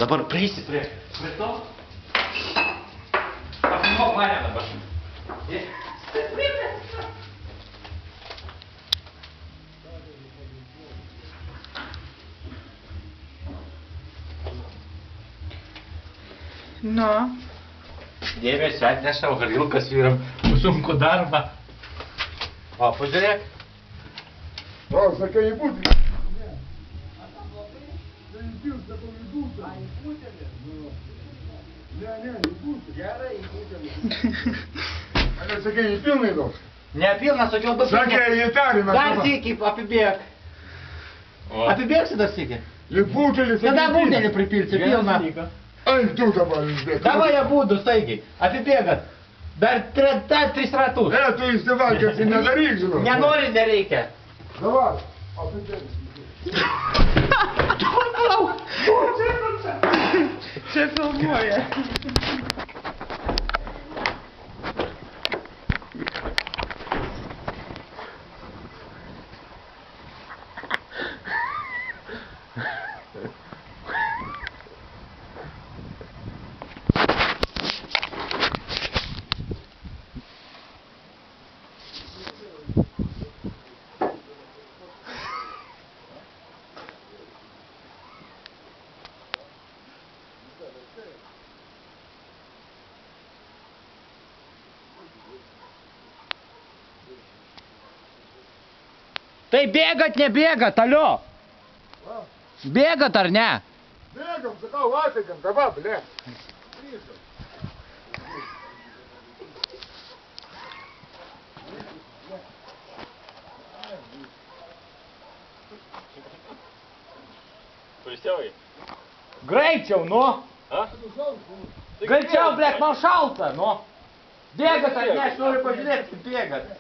Dabar prieisi prie to. Apimok mane dabar. Nu. Dėmesio atnešau Harilkas vyram sunku darbą. O, pažiūrėk. O, sakai, į būtį. Ne, į būtį. Gerai, į būtį. Ar sakai, į pilnai daug? Ne pilnas, sakiau, du pilnas. Sakai, į tariną. Dar sykį apibėg. Apibėgsi dar sykį? Į būtelį. Tada būtelį pripilsi pilną. Ant tu dabar išbėg. Davai abudu staigiai, apibėgat. Dar 3 ratus. Tu įsivalkęs ir nedaryk, žinau. Nenori, nereikia. Davai, apibėg. Čia filmuoja. Tai bėgat, nebėgat, alio? Bėgat ar ne? Bėgam, sakau, atsakam, dabar, ble. Pusiauji. Greičiau, nu. A? Greičiau, blėt, man šalta, nu. Bėgat ar ne, aš noriu pažiūrėti, kaip bėgat.